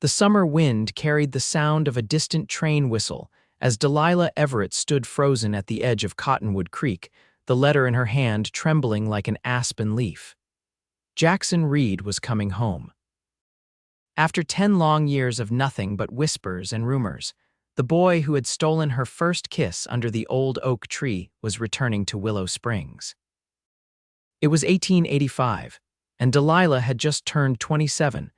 The summer wind carried the sound of a distant train whistle as Delilah Everett stood frozen at the edge of Cottonwood Creek, the letter in her hand trembling like an aspen leaf. Jackson Reed was coming home. After 10 long years of nothing but whispers and rumors, the boy who had stolen her first kiss under the old oak tree was returning to Willow Springs. It was 1885, and Delilah had just turned 27,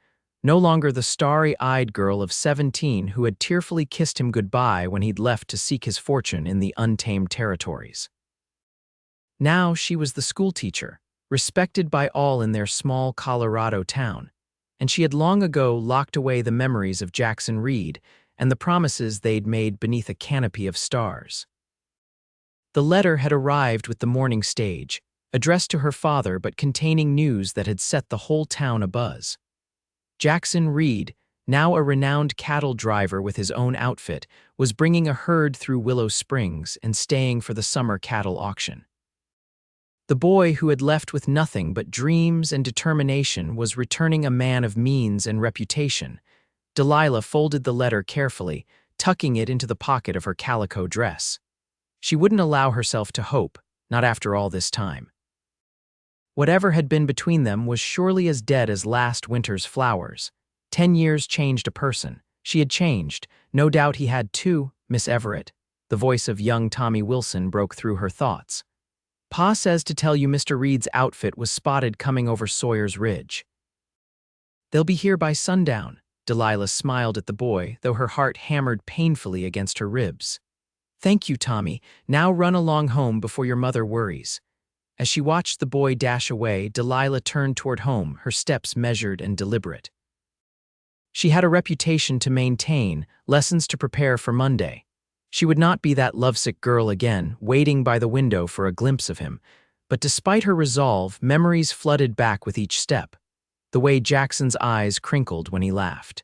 no longer the starry-eyed girl of 17 who had tearfully kissed him goodbye when he'd left to seek his fortune in the untamed territories. Now she was the schoolteacher, respected by all in their small Colorado town, and she had long ago locked away the memories of Jackson Reed and the promises they'd made beneath a canopy of stars. The letter had arrived with the morning stage, addressed to her father but containing news that had set the whole town abuzz. Jackson Reed, now a renowned cattle driver with his own outfit, was bringing a herd through Willow Springs and staying for the summer cattle auction. The boy who had left with nothing but dreams and determination was returning a man of means and reputation. Delilah folded the letter carefully, tucking it into the pocket of her calico dress. She wouldn't allow herself to hope, not after all this time. Whatever had been between them was surely as dead as last winter's flowers. 10 years changed a person. She had changed. No doubt he had too, Miss Everett. The voice of young Tommy Wilson broke through her thoughts. Pa says to tell you Mr. Reed's outfit was spotted coming over Sawyer's Ridge. They'll be here by sundown. Delilah smiled at the boy, though her heart hammered painfully against her ribs. Thank you, Tommy. Now run along home before your mother worries. As she watched the boy dash away, Delilah turned toward home, her steps measured and deliberate. She had a reputation to maintain, lessons to prepare for Monday. She would not be that lovesick girl again, waiting by the window for a glimpse of him. But despite her resolve, memories flooded back with each step. The way Jackson's eyes crinkled when he laughed.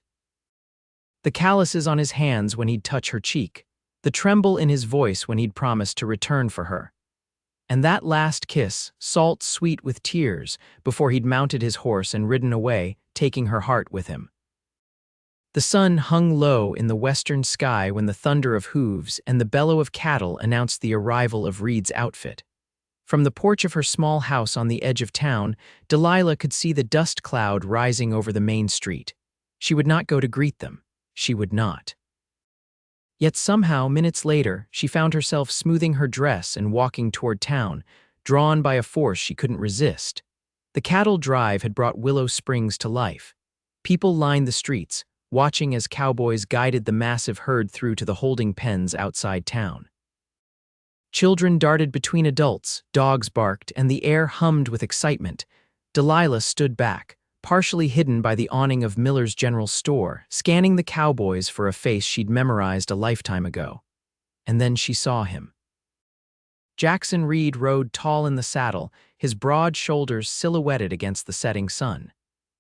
The calluses on his hands when he'd touch her cheek. The tremble in his voice when he'd promised to return for her. And that last kiss, salt sweet with tears, before he'd mounted his horse and ridden away, taking her heart with him. The sun hung low in the western sky when the thunder of hooves and the bellow of cattle announced the arrival of Reed's outfit. From the porch of her small house on the edge of town, Delilah could see the dust cloud rising over the main street. She would not go to greet them. She would not. Yet somehow, minutes later, she found herself smoothing her dress and walking toward town, drawn by a force she couldn't resist. The cattle drive had brought Willow Springs to life. People lined the streets, watching as cowboys guided the massive herd through to the holding pens outside town. Children darted between adults, dogs barked, and the air hummed with excitement. Delilah stood back, partially hidden by the awning of Miller's General Store, scanning the cowboys for a face she'd memorized a lifetime ago. And then she saw him. Jackson Reed rode tall in the saddle, his broad shoulders silhouetted against the setting sun.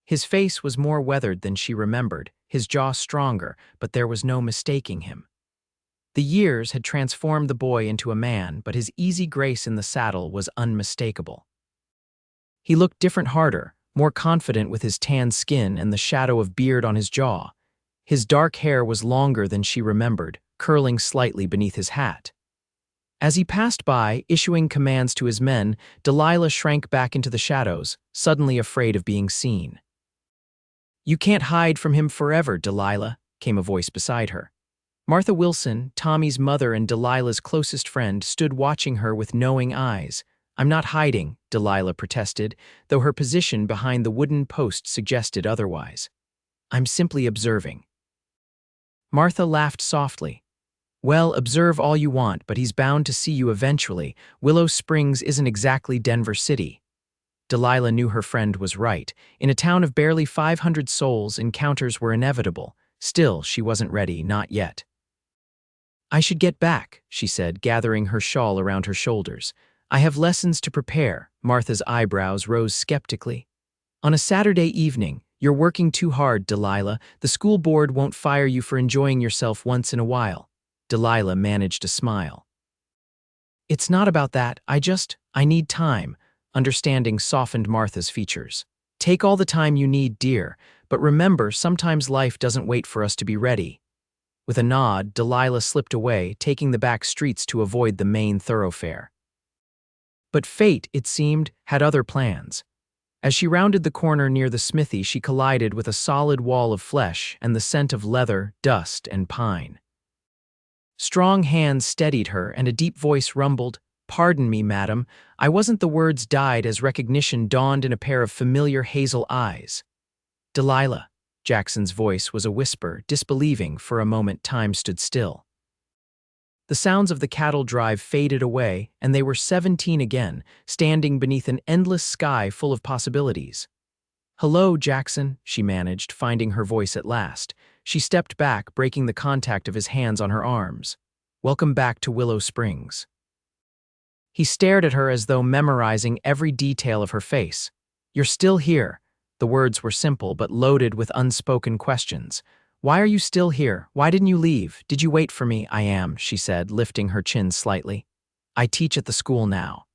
His face was more weathered than she remembered, his jaw stronger, but there was no mistaking him. The years had transformed the boy into a man, but his easy grace in the saddle was unmistakable. He looked different, harder, more confident with his tan skin and the shadow of beard on his jaw. His dark hair was longer than she remembered, curling slightly beneath his hat. As he passed by, issuing commands to his men, Delilah shrank back into the shadows, suddenly afraid of being seen. "You can't hide from him forever, Delilah," came a voice beside her. Martha Wilson, Tommy's mother and Delilah's closest friend, stood watching her with knowing eyes. "I'm not hiding," Delilah protested, though her position behind the wooden post suggested otherwise. "I'm simply observing." Martha laughed softly. "Well, observe all you want, but he's bound to see you eventually. Willow Springs isn't exactly Denver City." Delilah knew her friend was right. In a town of barely 500 souls, encounters were inevitable. Still, she wasn't ready, not yet. "I should get back," she said, gathering her shawl around her shoulders. "I have lessons to prepare." Martha's eyebrows rose skeptically. "On a Saturday evening, you're working too hard, Delilah. The school board won't fire you for enjoying yourself once in a while." Delilah managed a smile. "It's not about that. I need time." Understanding softened Martha's features. "Take all the time you need, dear, But remember, sometimes life doesn't wait for us to be ready." With a nod, Delilah slipped away, taking the back streets to avoid the main thoroughfare. But fate, it seemed, had other plans. As she rounded the corner near the smithy, she collided with a solid wall of flesh and the scent of leather, dust, and pine. Strong hands steadied her, and a deep voice rumbled, "Pardon me, madam, I wasn't." The words died as recognition dawned in a pair of familiar hazel eyes. "Delilah." Jackson's voice was a whisper, disbelieving. For a moment time stood still. The sounds of the cattle drive faded away, and they were 17 again, standing beneath an endless sky full of possibilities. "Hello, Jackson," she managed, finding her voice at last. She stepped back, breaking the contact of his hands on her arms. "Welcome back to Willow Springs." He stared at her as though memorizing every detail of her face. "You're still here." The words were simple but loaded with unspoken questions. "Why are you still here? Why didn't you leave? Did you wait for me?" "I am," she said, lifting her chin slightly. "I teach at the school now."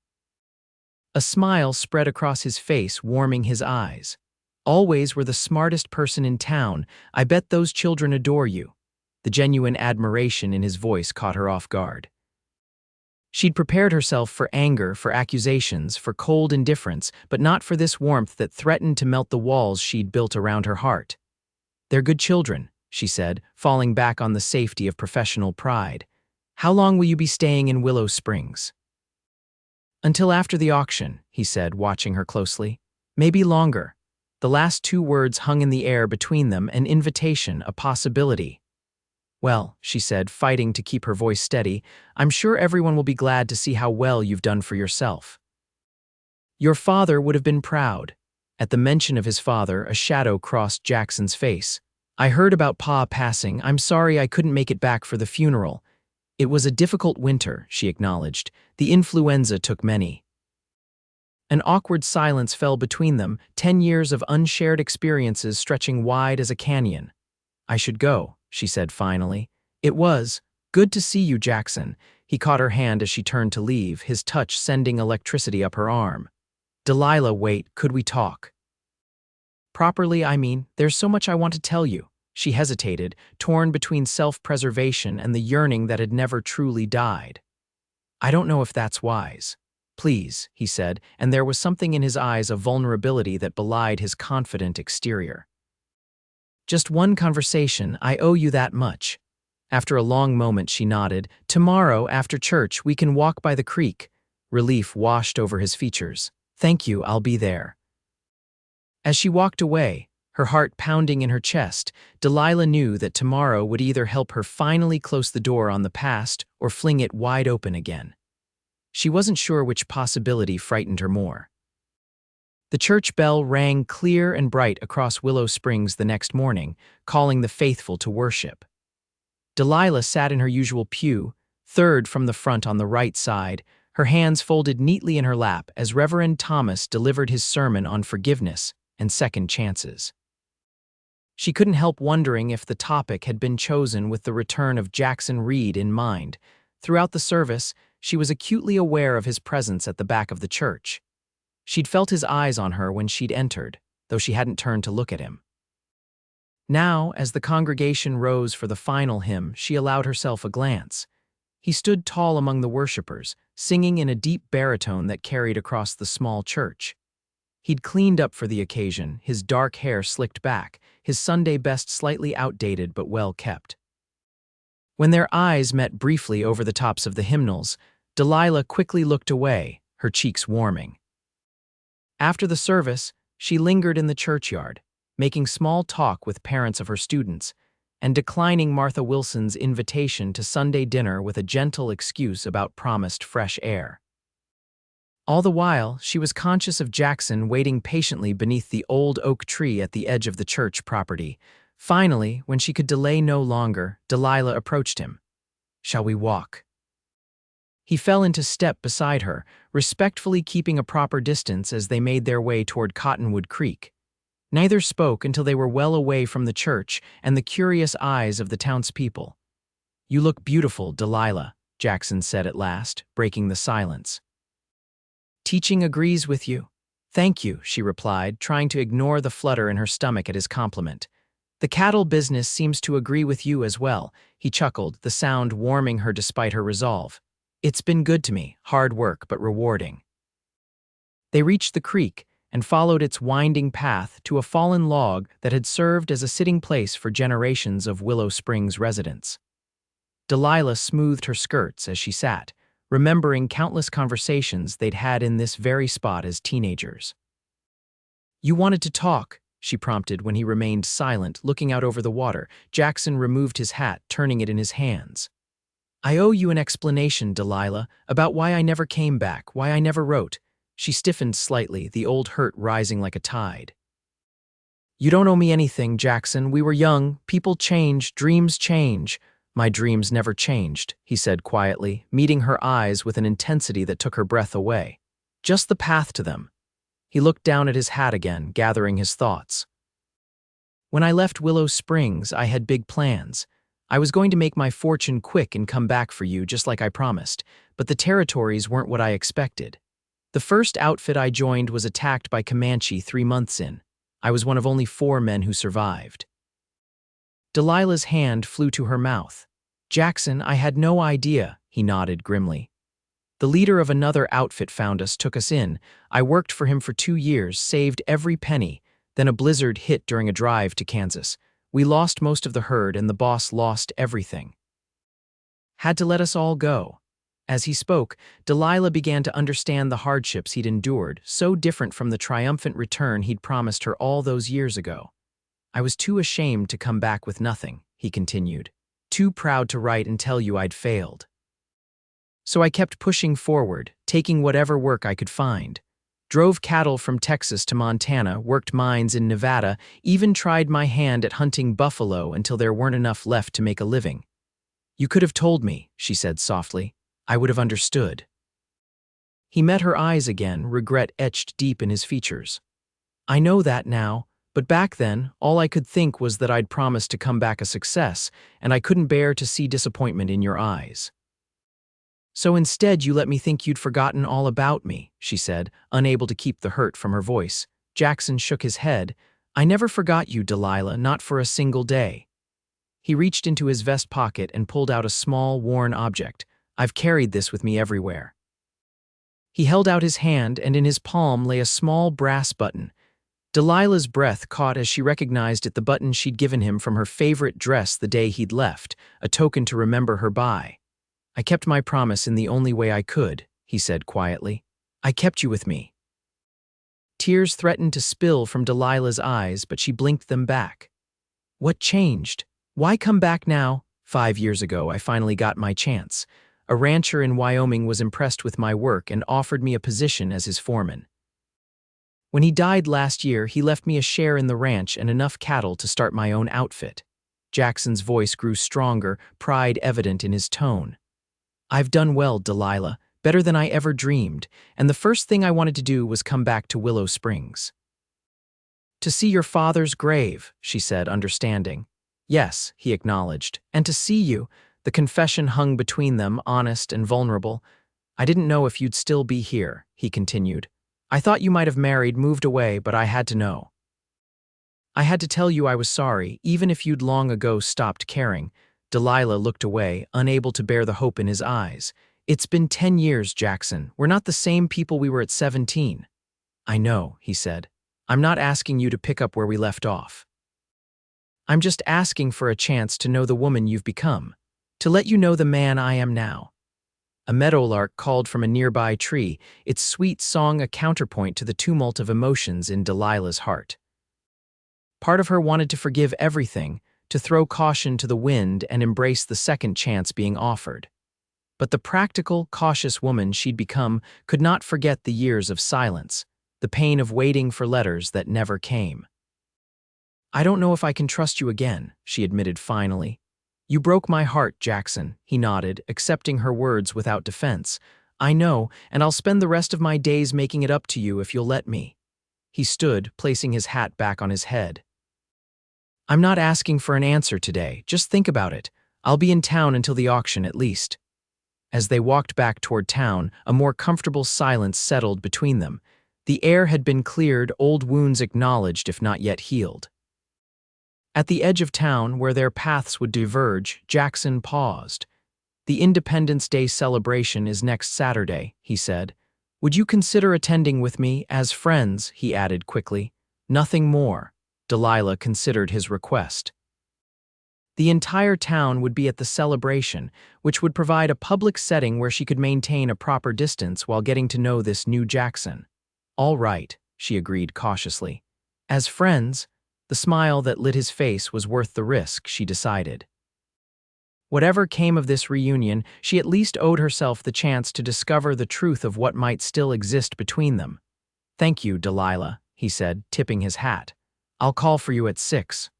A smile spread across his face, warming his eyes. "Always were the smartest person in town. I bet those children adore you." The genuine admiration in his voice caught her off guard. She'd prepared herself for anger, for accusations, for cold indifference, but not for this warmth that threatened to melt the walls she'd built around her heart. "They're good children," she said, falling back on the safety of professional pride. "How long will you be staying in Willow Springs?" "Until after the auction," he said, watching her closely. "Maybe longer." The last two words hung in the air between them, an invitation, a possibility. "Well," she said, fighting to keep her voice steady, "I'm sure everyone will be glad to see how well you've done for yourself." "Your father would have been proud." At the mention of his father, a shadow crossed Jackson's face. "I heard about Pa passing. I'm sorry I couldn't make it back for the funeral." "It was a difficult winter," she acknowledged. "The influenza took many." An awkward silence fell between them, 10 years of unshared experiences stretching wide as a canyon. "I should go," she said finally. "It was good to see you, Jackson." He caught her hand as she turned to leave, his touch sending electricity up her arm. "Delilah, wait, could we talk?" "Properly, I mean, there's so much I want to tell you." She hesitated, torn between self-preservation and the yearning that had never truly died. "I don't know if that's wise." "Please," he said, and there was something in his eyes of vulnerability that belied his confident exterior. "Just one conversation, I owe you that much." After a long moment she nodded. "Tomorrow, after church, we can walk by the creek." Relief washed over his features. "Thank you, I'll be there." As she walked away, her heart pounding in her chest, Delilah knew that tomorrow would either help her finally close the door on the past or fling it wide open again. She wasn't sure which possibility frightened her more. The church bell rang clear and bright across Willow Springs the next morning, calling the faithful to worship. Delilah sat in her usual pew, third from the front on the right side, her hands folded neatly in her lap as Reverend Thomas delivered his sermon on forgiveness and second chances. She couldn't help wondering if the topic had been chosen with the return of Jackson Reed in mind. Throughout the service, she was acutely aware of his presence at the back of the church. She'd felt his eyes on her when she'd entered, though she hadn't turned to look at him. Now, as the congregation rose for the final hymn, she allowed herself a glance. He stood tall among the worshippers, singing in a deep baritone that carried across the small church. He'd cleaned up for the occasion, his dark hair slicked back, his Sunday best slightly outdated but well kept. When their eyes met briefly over the tops of the hymnals, Delilah quickly looked away, her cheeks warming. After the service, she lingered in the churchyard, making small talk with parents of her students, and declining Martha Wilson's invitation to Sunday dinner with a gentle excuse about promised fresh air. All the while, she was conscious of Jackson waiting patiently beneath the old oak tree at the edge of the church property. Finally, when she could delay no longer, Delilah approached him. "Shall we walk?" He fell into step beside her, respectfully keeping a proper distance as they made their way toward Cottonwood Creek. Neither spoke until they were well away from the church and the curious eyes of the townspeople. "You look beautiful, Delilah," Jackson said at last, breaking the silence. "Teaching agrees with you." Thank you, she replied, trying to ignore the flutter in her stomach at his compliment. The cattle business seems to agree with you as well, he chuckled, the sound warming her despite her resolve. It's been good to me, hard work but rewarding. They reached the creek and followed its winding path to a fallen log that had served as a sitting place for generations of Willow Springs residents. Delilah smoothed her skirts as she sat, remembering countless conversations they'd had in this very spot as teenagers. You wanted to talk, she prompted when he remained silent, looking out over the water. Jackson removed his hat, turning it in his hands. I owe you an explanation, Delilah, about why I never came back, why I never wrote. She stiffened slightly, the old hurt rising like a tide. You don't owe me anything, Jackson. We were young. People change. Dreams change. My dreams never changed, he said quietly, meeting her eyes with an intensity that took her breath away. Just the path to them. He looked down at his hat again, gathering his thoughts. When I left Willow Springs, I had big plans. I was going to make my fortune quick and come back for you, just like I promised, but the territories weren't what I expected. The first outfit I joined was attacked by Comanche 3 months in. I was one of only 4 men who survived. Delilah's hand flew to her mouth. Jackson, I had no idea, he nodded grimly. The leader of another outfit found us, took us in. I worked for him for 2 years, saved every penny. Then a blizzard hit during a drive to Kansas. We lost most of the herd and the boss lost everything. Had to let us all go. As he spoke, Delilah began to understand the hardships he'd endured, so different from the triumphant return he'd promised her all those years ago. I was too ashamed to come back with nothing, he continued. Too proud to write and tell you I'd failed. So I kept pushing forward, taking whatever work I could find. Drove cattle from Texas to Montana, worked mines in Nevada, even tried my hand at hunting buffalo until there weren't enough left to make a living. You could have told me, she said softly. I would have understood. He met her eyes again, regret etched deep in his features. I know that now, but back then, all I could think was that I'd promised to come back a success, and I couldn't bear to see disappointment in your eyes. So instead you let me think you'd forgotten all about me, she said, unable to keep the hurt from her voice. Jackson shook his head. I never forgot you, Delilah, not for a single day. He reached into his vest pocket and pulled out a small, worn object. I've carried this with me everywhere. He held out his hand, and in his palm lay a small brass button. Delilah's breath caught as she recognized it, the button she'd given him from her favorite dress the day he'd left, a token to remember her by. I kept my promise in the only way I could, he said quietly. I kept you with me. Tears threatened to spill from Delilah's eyes, but she blinked them back. What changed? Why come back now? 5 years ago, I finally got my chance. A rancher in Wyoming was impressed with my work and offered me a position as his foreman. When he died last year, he left me a share in the ranch and enough cattle to start my own outfit. Jackson's voice grew stronger, pride evident in his tone. I've done well, Delilah, better than I ever dreamed, and the first thing I wanted to do was come back to Willow Springs. To see your father's grave, she said, understanding. Yes, he acknowledged, and to see you. The confession hung between them, honest and vulnerable. I didn't know if you'd still be here, he continued. I thought you might have married, moved away, but I had to know. I had to tell you I was sorry, even if you'd long ago stopped caring. Delilah looked away, unable to bear the hope in his eyes. It's been 10 years, Jackson. We're not the same people we were at 17. I know, he said. I'm not asking you to pick up where we left off. I'm just asking for a chance to know the woman you've become. To let you know the man I am now. A meadowlark called from a nearby tree, its sweet song a counterpoint to the tumult of emotions in Delilah's heart. Part of her wanted to forgive everything, to throw caution to the wind and embrace the second chance being offered. But the practical, cautious woman she'd become could not forget the years of silence, the pain of waiting for letters that never came. I don't know if I can trust you again, she admitted finally. You broke my heart, Jackson, he nodded, accepting her words without defense. I know, and I'll spend the rest of my days making it up to you if you'll let me. He stood, placing his hat back on his head. I'm not asking for an answer today, just think about it. I'll be in town until the auction at least. As they walked back toward town, a more comfortable silence settled between them. The air had been cleared, old wounds acknowledged if not yet healed. At the edge of town, where their paths would diverge, Jackson paused. "The Independence Day celebration is next Saturday," he said. "Would you consider attending with me, as friends?" he added quickly. "Nothing more." Delilah considered his request. The entire town would be at the celebration, which would provide a public setting where she could maintain a proper distance while getting to know this new Jackson. "All right," she agreed cautiously. As friends, the smile that lit his face was worth the risk, she decided. Whatever came of this reunion, she at least owed herself the chance to discover the truth of what might still exist between them. "Thank you, Delilah," he said, tipping his hat. "I'll call for you at 6.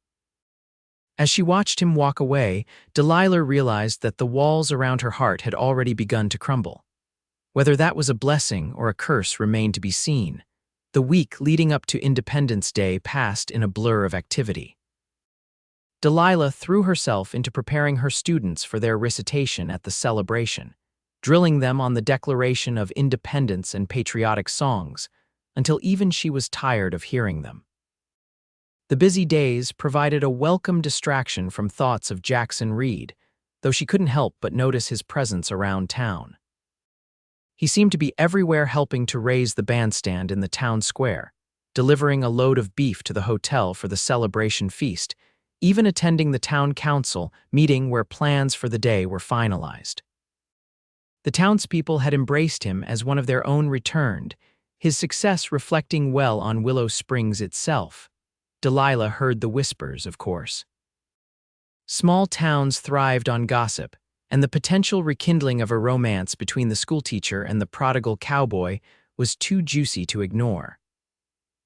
As she watched him walk away, Delilah realized that the walls around her heart had already begun to crumble. Whether that was a blessing or a curse remained to be seen. The week leading up to Independence Day passed in a blur of activity. Delilah threw herself into preparing her students for their recitation at the celebration, drilling them on the Declaration of Independence and patriotic songs, until even she was tired of hearing them. The busy days provided a welcome distraction from thoughts of Jackson Reed, though she couldn't help but notice his presence around town. He seemed to be everywhere, helping to raise the bandstand in the town square, delivering a load of beef to the hotel for the celebration feast, even attending the town council meeting where plans for the day were finalized. The townspeople had embraced him as one of their own, returned, his success reflecting well on Willow Springs itself. Delilah heard the whispers, of course. Small towns thrived on gossip, and the potential rekindling of a romance between the schoolteacher and the prodigal cowboy was too juicy to ignore.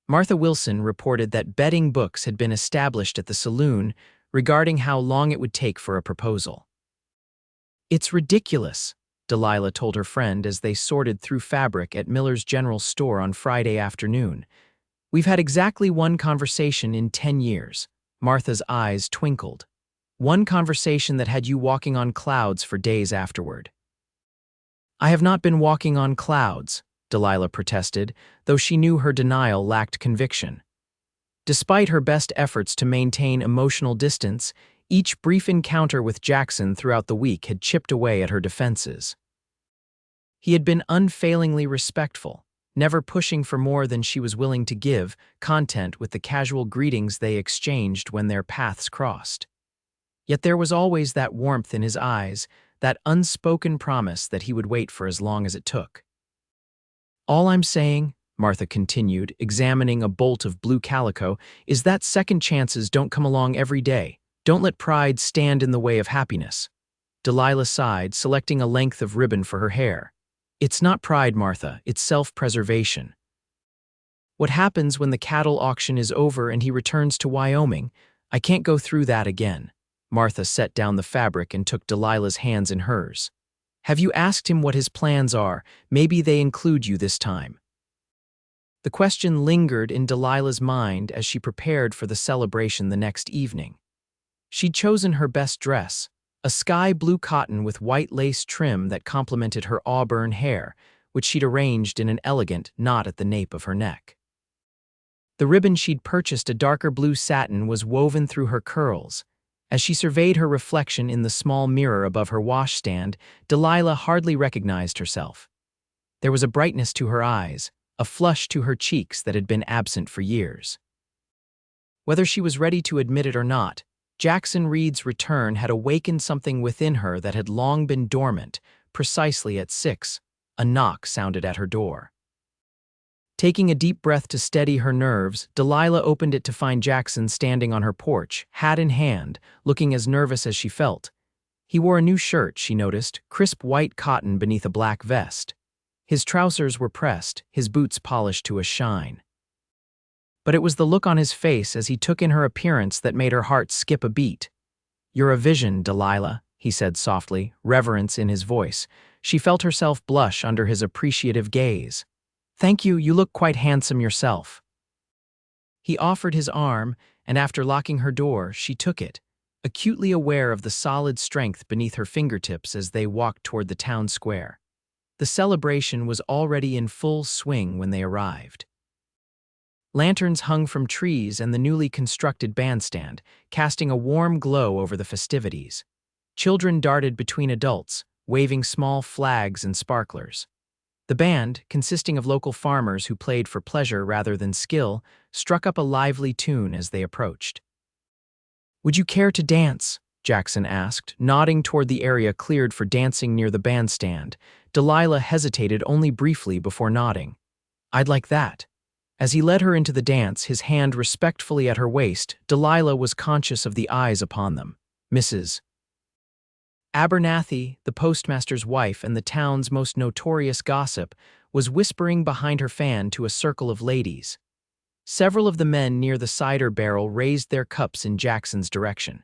Martha Wilson reported that betting books had been established at the saloon regarding how long it would take for a proposal. "It's ridiculous," Delilah told her friend as they sorted through fabric at Miller's General Store on Friday afternoon. "We've had exactly one conversation in 10 years. Martha's eyes twinkled. "One conversation that had you walking on clouds for days afterward." "I have not been walking on clouds," Delilah protested, though she knew her denial lacked conviction. Despite her best efforts to maintain emotional distance, each brief encounter with Jackson throughout the week had chipped away at her defenses. He had been unfailingly respectful, never pushing for more than she was willing to give, content with the casual greetings they exchanged when their paths crossed. Yet there was always that warmth in his eyes, that unspoken promise that he would wait for as long as it took. "All I'm saying," Martha continued, examining a bolt of blue calico, "is that second chances don't come along every day. Don't let pride stand in the way of happiness." Delilah sighed, selecting a length of ribbon for her hair. "It's not pride, Martha, it's self-preservation. What happens when the cattle auction is over and he returns to Wyoming? I can't go through that again." Martha set down the fabric and took Delilah's hands in hers. "Have you asked him what his plans are? Maybe they include you this time." The question lingered in Delilah's mind as she prepared for the celebration the next evening. She'd chosen her best dress, a sky blue cotton with white lace trim that complemented her auburn hair, which she'd arranged in an elegant knot at the nape of her neck. The ribbon she'd purchased, a darker blue satin, was woven through her curls. As she surveyed her reflection in the small mirror above her washstand, Delilah hardly recognized herself. There was a brightness to her eyes, a flush to her cheeks that had been absent for years. Whether she was ready to admit it or not, Jackson Reed's return had awakened something within her that had long been dormant. Precisely at 6, a knock sounded at her door. Taking a deep breath to steady her nerves, Delilah opened it to find Jackson standing on her porch, hat in hand, looking as nervous as she felt. He wore a new shirt, she noticed, crisp white cotton beneath a black vest. His trousers were pressed, his boots polished to a shine. But it was the look on his face as he took in her appearance that made her heart skip a beat. "You're a vision, Delilah," he said softly, reverence in his voice. She felt herself blush under his appreciative gaze. "Thank you, you look quite handsome yourself." He offered his arm, and after locking her door, she took it, acutely aware of the solid strength beneath her fingertips as they walked toward the town square. The celebration was already in full swing when they arrived. Lanterns hung from trees and the newly constructed bandstand, casting a warm glow over the festivities. Children darted between adults, waving small flags and sparklers. The band, consisting of local farmers who played for pleasure rather than skill, struck up a lively tune as they approached. "Would you care to dance?" Jackson asked, nodding toward the area cleared for dancing near the bandstand. Delilah hesitated only briefly before nodding. "I'd like that." As he led her into the dance, his hand respectfully at her waist, Delilah was conscious of the eyes upon them. Mrs. Abernathy, the postmaster's wife and the town's most notorious gossip, was whispering behind her fan to a circle of ladies. Several of the men near the cider barrel raised their cups in Jackson's direction.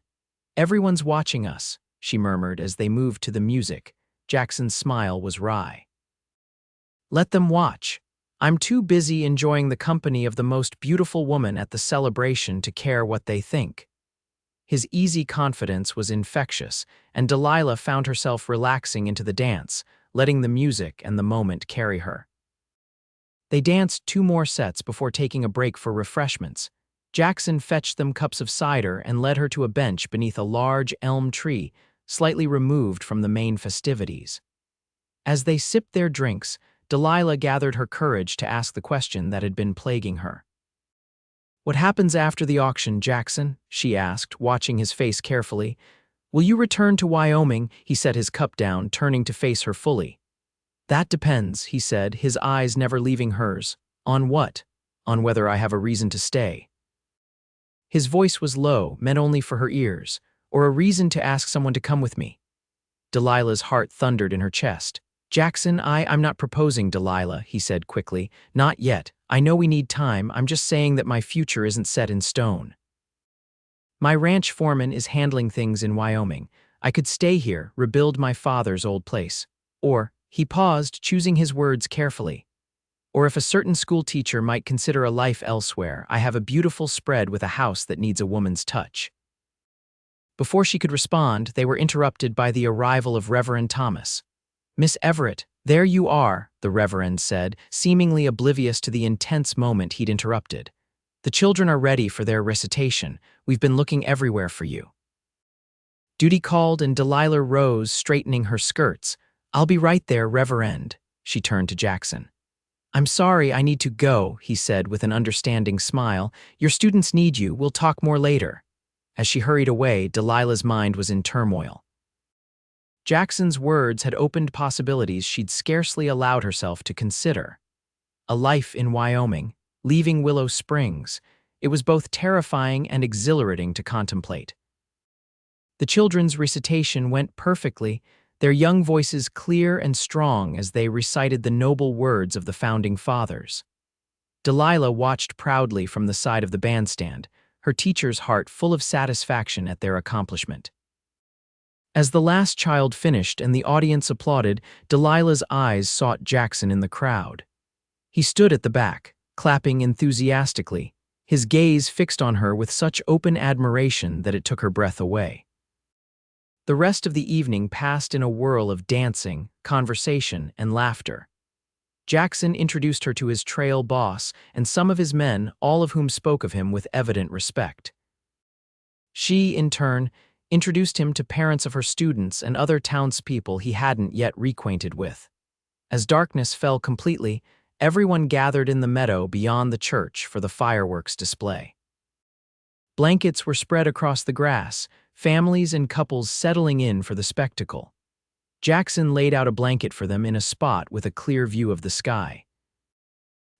"Everyone's watching us," she murmured as they moved to the music. Jackson's smile was wry. "Let them watch. I'm too busy enjoying the company of the most beautiful woman at the celebration to care what they think." His easy confidence was infectious, and Delilah found herself relaxing into the dance, letting the music and the moment carry her. They danced 2 more sets before taking a break for refreshments. Jackson fetched them cups of cider and led her to a bench beneath a large elm tree, slightly removed from the main festivities. As they sipped their drinks, Delilah gathered her courage to ask the question that had been plaguing her. "What happens after the auction, Jackson?" she asked, watching his face carefully. "Will you return to Wyoming?" He set his cup down, turning to face her fully. "That depends," he said, his eyes never leaving hers. "On what? On whether I have a reason to stay." His voice was low, meant only for her ears. "Or a reason to ask someone to come with me." Delilah's heart thundered in her chest. "Jackson, I'm not proposing, Delilah," he said quickly. "Not yet. I know we need time. I'm just saying that my future isn't set in stone. My ranch foreman is handling things in Wyoming. I could stay here, rebuild my father's old place. Or," he paused, choosing his words carefully, "or if a certain school teacher might consider a life elsewhere, I have a beautiful spread with a house that needs a woman's touch." Before she could respond, they were interrupted by the arrival of Reverend Thomas. "Miss Everett, there you are," the Reverend said, seemingly oblivious to the intense moment he'd interrupted. "The children are ready for their recitation. We've been looking everywhere for you." Duty called and Delilah rose, straightening her skirts. "I'll be right there, Reverend." She turned to Jackson. "I'm sorry, I need to go," he said with an understanding smile. "Your students need you. We'll talk more later." As she hurried away, Delilah's mind was in turmoil. Jackson's words had opened possibilities she'd scarcely allowed herself to consider. A life in Wyoming, leaving Willow Springs. It was both terrifying and exhilarating to contemplate. The children's recitation went perfectly, their young voices clear and strong as they recited the noble words of the Founding Fathers. Delilah watched proudly from the side of the bandstand, her teacher's heart full of satisfaction at their accomplishment. As the last child finished and the audience applauded, Delilah's eyes sought Jackson in the crowd. He stood at the back, clapping enthusiastically, his gaze fixed on her with such open admiration that it took her breath away. The rest of the evening passed in a whirl of dancing, conversation, and laughter. Jackson introduced her to his trail boss and some of his men, all of whom spoke of him with evident respect. She, in turn, introduced him to parents of her students and other townspeople he hadn't yet reacquainted with. As darkness fell completely, everyone gathered in the meadow beyond the church for the fireworks display. Blankets were spread across the grass, families and couples settling in for the spectacle. Jackson laid out a blanket for them in a spot with a clear view of the sky.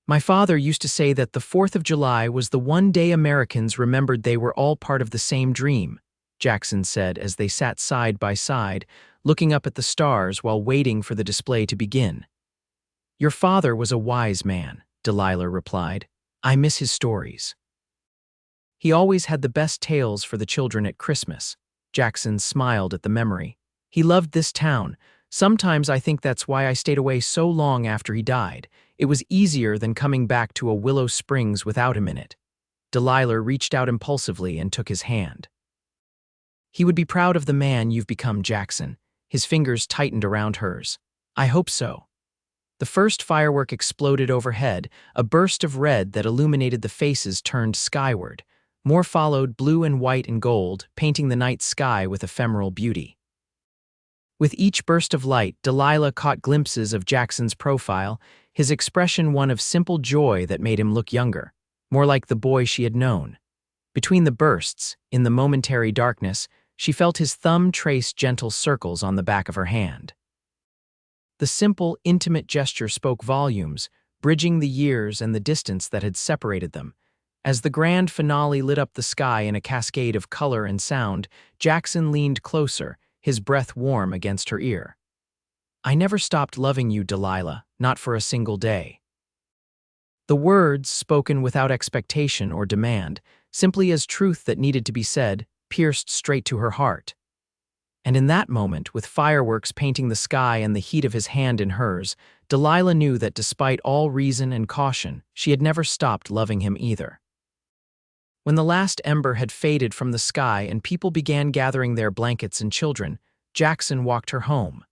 "My father used to say that the 4th of July was the one day Americans remembered they were all part of the same dream," Jackson said as they sat side by side, looking up at the stars while waiting for the display to begin. "Your father was a wise man," Delilah replied. "I miss his stories. He always had the best tales for the children at Christmas." Jackson smiled at the memory. "He loved this town. Sometimes I think that's why I stayed away so long after he died. It was easier than coming back to a Willow Springs without him in it." Delilah reached out impulsively and took his hand. "He would be proud of the man you've become, Jackson." His fingers tightened around hers. "I hope so." The first firework exploded overhead, a burst of red that illuminated the faces turned skyward. More followed, blue and white and gold, painting the night sky with ephemeral beauty. With each burst of light, Delilah caught glimpses of Jackson's profile, his expression one of simple joy that made him look younger, more like the boy she had known. Between the bursts, in the momentary darkness, she felt his thumb trace gentle circles on the back of her hand. The simple, intimate gesture spoke volumes, bridging the years and the distance that had separated them. As the grand finale lit up the sky in a cascade of color and sound, Jackson leaned closer, his breath warm against her ear. "I never stopped loving you, Delilah, not for a single day." The words, spoken without expectation or demand, simply as truth that needed to be said, pierced straight to her heart. And in that moment, with fireworks painting the sky and the heat of his hand in hers, Delilah knew that despite all reason and caution, she had never stopped loving him either. When the last ember had faded from the sky and people began gathering their blankets and children, Jackson walked her home.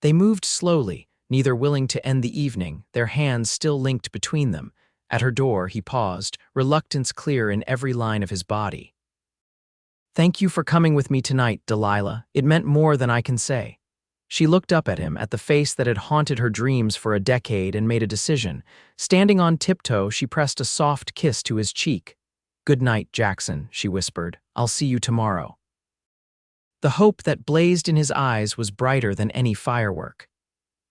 They moved slowly, neither willing to end the evening, their hands still linked between them. At her door, he paused, reluctance clear in every line of his body. "Thank you for coming with me tonight, Delilah. It meant more than I can say." She looked up at him, at the face that had haunted her dreams for a decade, and made a decision. Standing on tiptoe, she pressed a soft kiss to his cheek. "Good night, Jackson," she whispered. "I'll see you tomorrow." The hope that blazed in his eyes was brighter than any firework.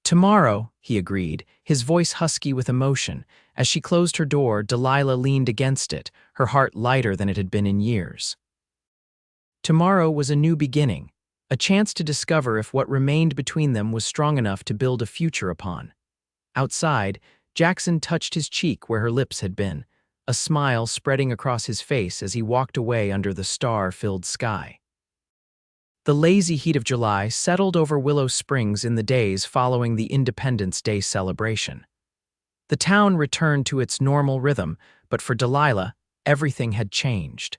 "Tomorrow," he agreed, his voice husky with emotion. As she closed her door, Delilah leaned against it, her heart lighter than it had been in years. Tomorrow was a new beginning, a chance to discover if what remained between them was strong enough to build a future upon. Outside, Jackson touched his cheek where her lips had been, a smile spreading across his face as he walked away under the star-filled sky. The lazy heat of July settled over Willow Springs in the days following the Independence Day celebration. The town returned to its normal rhythm, but for Delilah, everything had changed.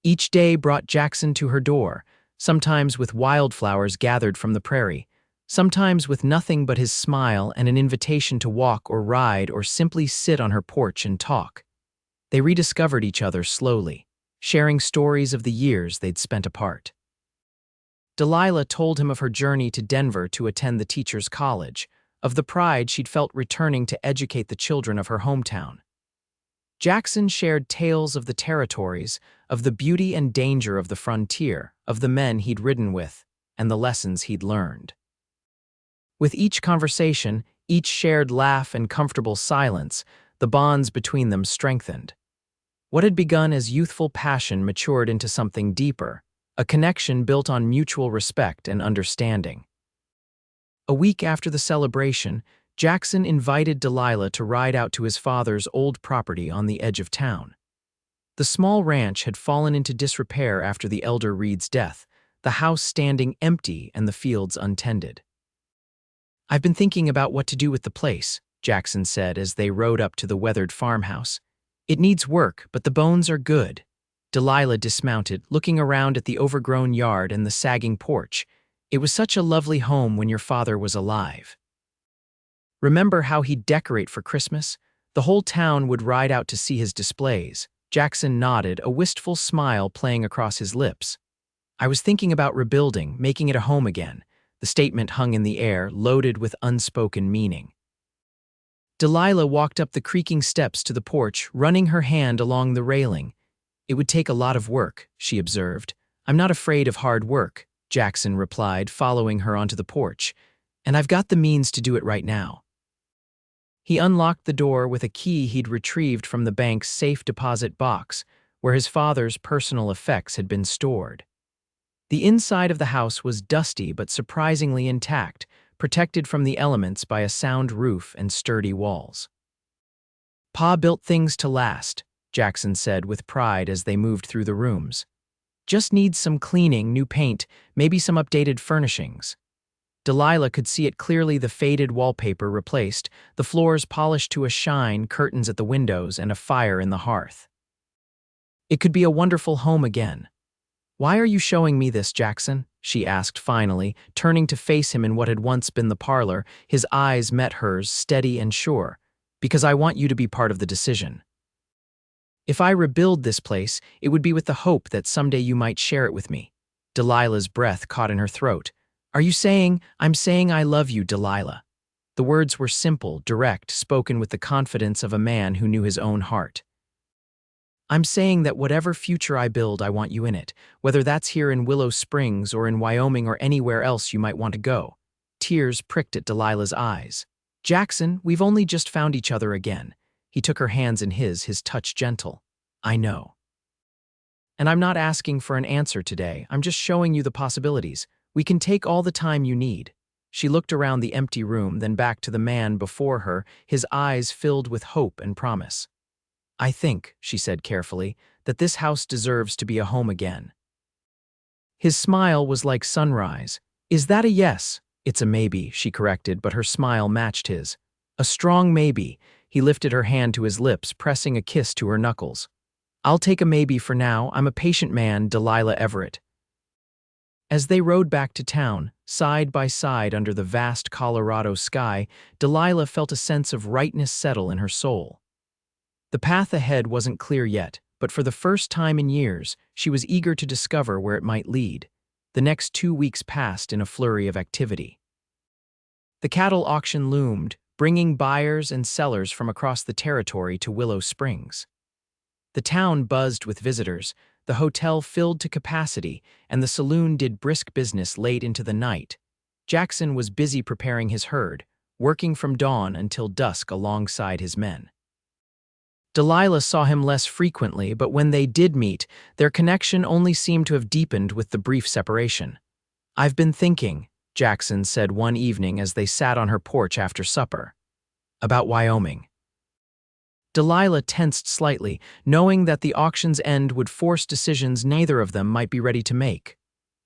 Each day brought Jackson to her door, sometimes with wildflowers gathered from the prairie, sometimes with nothing but his smile and an invitation to walk or ride or simply sit on her porch and talk. They rediscovered each other slowly, sharing stories of the years they'd spent apart. Delilah told him of her journey to Denver to attend the teacher's college, of the pride she'd felt returning to educate the children of her hometown. Jackson shared tales of the territories, of the beauty and danger of the frontier, of the men he'd ridden with, and the lessons he'd learned. With each conversation, each shared laugh and comfortable silence, the bonds between them strengthened. What had begun as youthful passion matured into something deeper, a connection built on mutual respect and understanding. A week after the celebration, Jackson invited Delilah to ride out to his father's old property on the edge of town. The small ranch had fallen into disrepair after the elder Reed's death, the house standing empty and the fields untended. "I've been thinking about what to do with the place," Jackson said as they rode up to the weathered farmhouse. "It needs work, but the bones are good." Delilah dismounted, looking around at the overgrown yard and the sagging porch. "It was such a lovely home when your father was alive. Remember how he'd decorate for Christmas? The whole town would ride out to see his displays." Jackson nodded, a wistful smile playing across his lips. "I was thinking about rebuilding, making it a home again." The statement hung in the air, loaded with unspoken meaning. Delilah walked up the creaking steps to the porch, running her hand along the railing. "It would take a lot of work," she observed. "I'm not afraid of hard work," Jackson replied, following her onto the porch. "And I've got the means to do it right now." He unlocked the door with a key he'd retrieved from the bank's safe deposit box, where his father's personal effects had been stored. The inside of the house was dusty but surprisingly intact, protected from the elements by a sound roof and sturdy walls. "Pa built things to last," Jackson said with pride as they moved through the rooms. "Just needs some cleaning, new paint, maybe some updated furnishings." Delilah could see it clearly, the faded wallpaper replaced, the floors polished to a shine, curtains at the windows, and a fire in the hearth. It could be a wonderful home again. "Why are you showing me this, Jackson?" she asked finally, turning to face him in what had once been the parlor. His eyes met hers, steady and sure. "Because I want you to be part of the decision. If I rebuild this place, it would be with the hope that someday you might share it with me." Delilah's breath caught in her throat. "Are you saying, I'm saying I love you, Delilah?" The words were simple, direct, spoken with the confidence of a man who knew his own heart. "I'm saying that whatever future I build, I want you in it, whether that's here in Willow Springs or in Wyoming or anywhere else you might want to go." Tears pricked at Delilah's eyes. "Jackson, we've only just found each other again." He took her hands in his touch gentle. "I know. And I'm not asking for an answer today, I'm just showing you the possibilities. We can take all the time you need." She looked around the empty room, then back to the man before her, his eyes filled with hope and promise. "I think," she said carefully, "that this house deserves to be a home again." His smile was like sunrise. "Is that a yes?" "It's a maybe," she corrected, but her smile matched his. "A strong maybe." He lifted her hand to his lips, pressing a kiss to her knuckles. "I'll take a maybe for now. I'm a patient man, Delilah Everett." As they rode back to town, side by side under the vast Colorado sky, Delilah felt a sense of rightness settle in her soul. The path ahead wasn't clear yet, but for the first time in years, she was eager to discover where it might lead. The next 2 weeks passed in a flurry of activity. The cattle auction loomed, bringing buyers and sellers from across the territory to Willow Springs. The town buzzed with visitors, the hotel filled to capacity, and the saloon did brisk business late into the night. Jackson was busy preparing his herd, working from dawn until dusk alongside his men. Delilah saw him less frequently, but when they did meet, their connection only seemed to have deepened with the brief separation. "I've been thinking," Jackson said one evening as they sat on her porch after supper, "about Wyoming." Delilah tensed slightly, knowing that the auction's end would force decisions neither of them might be ready to make.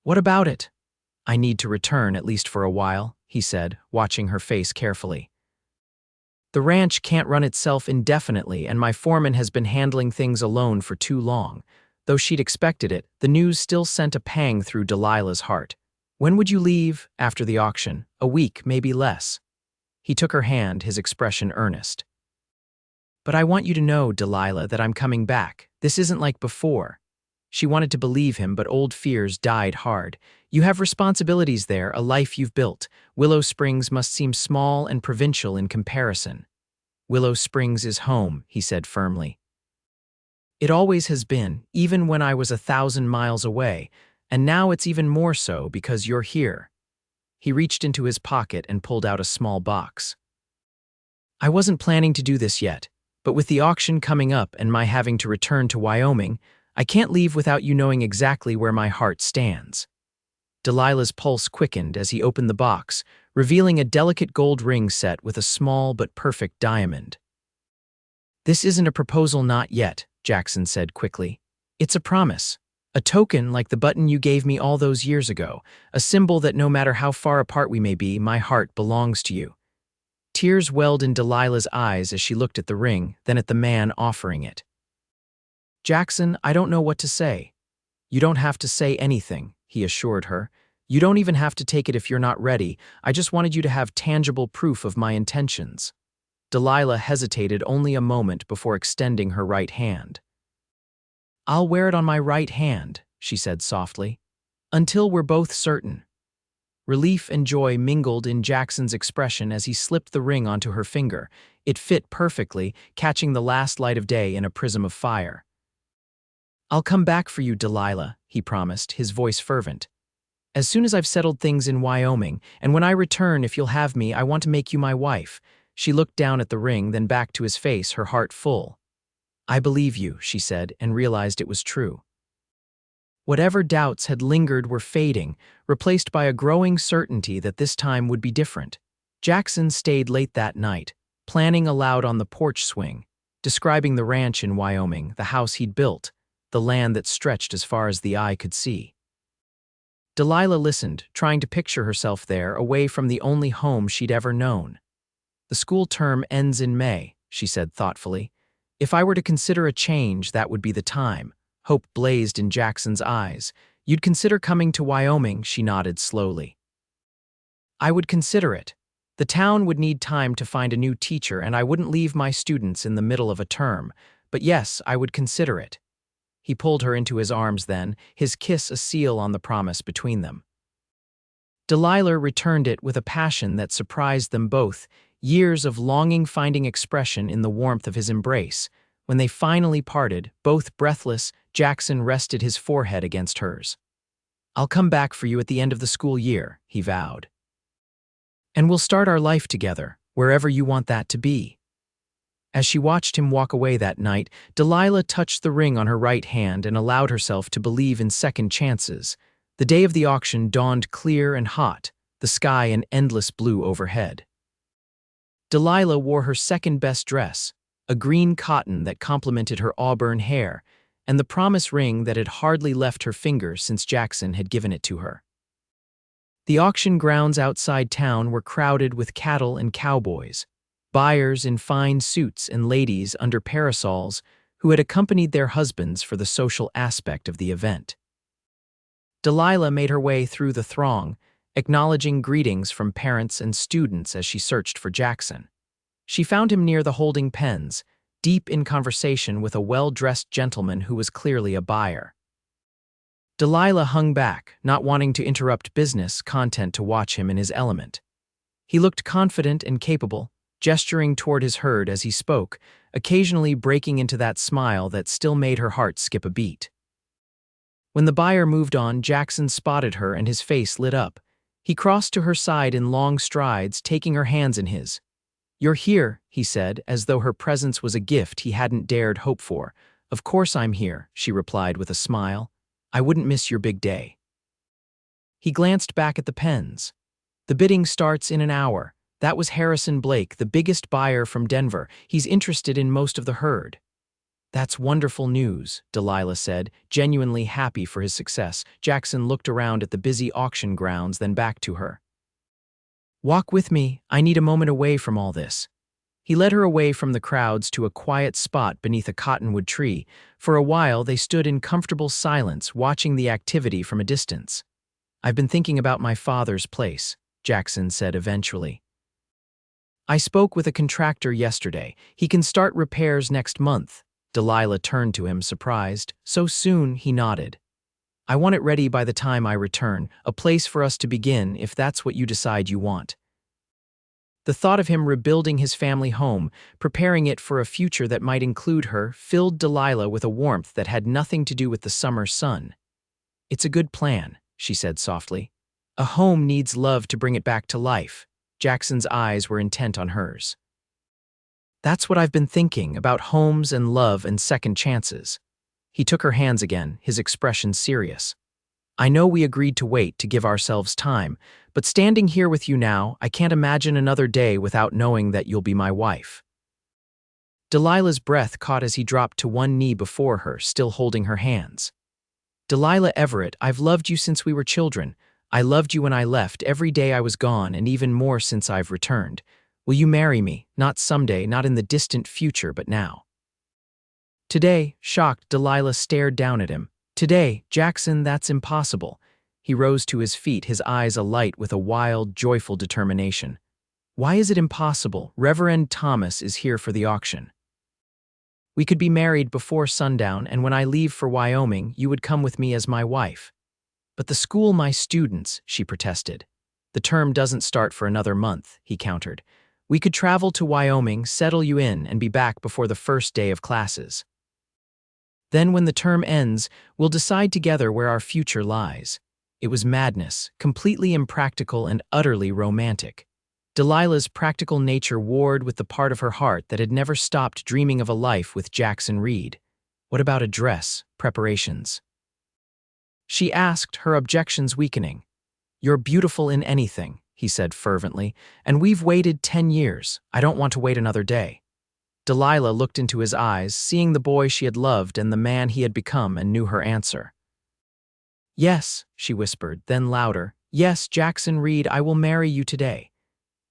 "What about it?" "I need to return, at least for a while," he said, watching her face carefully. "The ranch can't run itself indefinitely, and my foreman has been handling things alone for too long." Though she'd expected it, the news still sent a pang through Delilah's heart. "When would you leave?" "After the auction. A week, maybe less." He took her hand, his expression earnest. "But I want you to know, Delilah, that I'm coming back. This isn't like before." She wanted to believe him, but old fears died hard. "You have responsibilities there, a life you've built. Willow Springs must seem small and provincial in comparison." "Willow Springs is home," he said firmly. "It always has been, even when I was 1,000 miles away, and now it's even more so because you're here." He reached into his pocket and pulled out a small box. "I wasn't planning to do this yet, but with the auction coming up and my having to return to Wyoming, I can't leave without you knowing exactly where my heart stands." Delilah's pulse quickened as he opened the box, revealing a delicate gold ring set with a small but perfect diamond. "This isn't a proposal, not yet," Jackson said quickly. "It's a promise. A token like the button you gave me all those years ago, a symbol that no matter how far apart we may be, my heart belongs to you." Tears welled in Delilah's eyes as she looked at the ring, then at the man offering it. "Jackson, I don't know what to say." "You don't have to say anything," he assured her. "You don't even have to take it if you're not ready. I just wanted you to have tangible proof of my intentions." Delilah hesitated only a moment before extending her right hand. "I'll wear it on my right hand," she said softly, "until we're both certain." Relief and joy mingled in Jackson's expression as he slipped the ring onto her finger. It fit perfectly, catching the last light of day in a prism of fire. "I'll come back for you, Delilah," he promised, his voice fervent. "As soon as I've settled things in Wyoming, and when I return, if you'll have me, I want to make you my wife." She looked down at the ring, then back to his face, her heart full. "I believe you," she said, and realized it was true. Whatever doubts had lingered were fading, replaced by a growing certainty that this time would be different. Jackson stayed late that night, planning aloud on the porch swing, describing the ranch in Wyoming, the house he'd built, the land that stretched as far as the eye could see. Delilah listened, trying to picture herself there, away from the only home she'd ever known. "The school term ends in May," she said thoughtfully. "If I were to consider a change, that would be the time." Hope blazed in Jackson's eyes. You'd consider coming to Wyoming, she nodded slowly. I would consider it. The town would need time to find a new teacher, and I wouldn't leave my students in the middle of a term. But yes, I would consider it. He pulled her into his arms then, his kiss a seal on the promise between them. Delilah returned it with a passion that surprised them both, years of longing finding expression in the warmth of his embrace. When they finally parted, both breathless, Jackson rested his forehead against hers. I'll come back for you at the end of the school year, he vowed. And we'll start our life together, wherever you want that to be. As she watched him walk away that night, Delilah touched the ring on her right hand and allowed herself to believe in second chances. The day of the auction dawned clear and hot, the sky an endless blue overhead. Delilah wore her second-best dress, a green cotton that complemented her auburn hair, and the promise ring that had hardly left her finger since Jackson had given it to her. The auction grounds outside town were crowded with cattle and cowboys, buyers in fine suits and ladies under parasols who had accompanied their husbands for the social aspect of the event. Delilah made her way through the throng, acknowledging greetings from parents and students as she searched for Jackson. She found him near the holding pens, deep in conversation with a well-dressed gentleman who was clearly a buyer. Delilah hung back, not wanting to interrupt business, content to watch him in his element. He looked confident and capable, gesturing toward his herd as he spoke, occasionally breaking into that smile that still made her heart skip a beat. When the buyer moved on, Jackson spotted her and his face lit up. He crossed to her side in long strides, taking her hands in his. "You're here," he said, as though her presence was a gift he hadn't dared hope for. "Of course I'm here," she replied with a smile. "I wouldn't miss your big day." He glanced back at the pens. "The bidding starts in an hour. That was Harrison Blake, the biggest buyer from Denver. He's interested in most of the herd." "That's wonderful news," Delilah said, genuinely happy for his success. Jackson looked around at the busy auction grounds, then back to her. "Walk with me. I need a moment away from all this." He led her away from the crowds to a quiet spot beneath a cottonwood tree. For a while, they stood in comfortable silence, watching the activity from a distance. "I've been thinking about my father's place," Jackson said eventually. "I spoke with a contractor yesterday. He can start repairs next month." Delilah turned to him, surprised. "So soon?" He nodded. "I want it ready by the time I return, a place for us to begin if that's what you decide you want." The thought of him rebuilding his family home, preparing it for a future that might include her, filled Delilah with a warmth that had nothing to do with the summer sun. "It's a good plan," she said softly. "A home needs love to bring it back to life." Jackson's eyes were intent on hers. "That's what I've been thinking, about homes and love and second chances." He took her hands again, his expression serious. "I know we agreed to wait to give ourselves time, but standing here with you now, I can't imagine another day without knowing that you'll be my wife." Delilah's breath caught as he dropped to one knee before her, still holding her hands. "Delilah Everett, I've loved you since we were children. I loved you when I left, every day I was gone, and even more since I've returned. Will you marry me? Not someday, not in the distant future, but now." Today, shocked, Delilah stared down at him. "Today, Jackson, that's impossible." He rose to his feet, his eyes alight with a wild, joyful determination. "Why is it impossible? Reverend Thomas is here for the auction. We could be married before sundown, and when I leave for Wyoming, you would come with me as my wife." "But the school, my students," she protested. "The term doesn't start for another month," he countered. "We could travel to Wyoming, settle you in, and be back before the first day of classes. Then when the term ends, we'll decide together where our future lies." It was madness, completely impractical and utterly romantic. Delilah's practical nature warred with the part of her heart that had never stopped dreaming of a life with Jackson Reed. "What about a dress, preparations?" she asked, her objections weakening. "You're beautiful in anything," he said fervently, "and we've waited 10 years. I don't want to wait another day." Delilah looked into his eyes, seeing the boy she had loved and the man he had become, and knew her answer. "Yes," she whispered, then louder, "Yes, Jackson Reed, I will marry you today."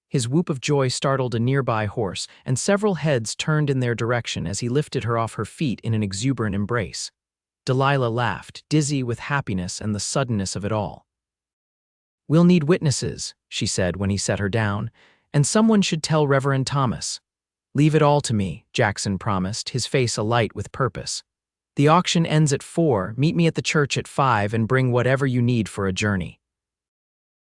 His whoop of joy startled a nearby horse, and several heads turned in their direction as he lifted her off her feet in an exuberant embrace. Delilah laughed, dizzy with happiness and the suddenness of it all. "We'll need witnesses," she said when he set her down, "and someone should tell Reverend Thomas." "Leave it all to me," Jackson promised, his face alight with purpose. "The auction ends at 4, meet me at the church at 5 and bring whatever you need for a journey."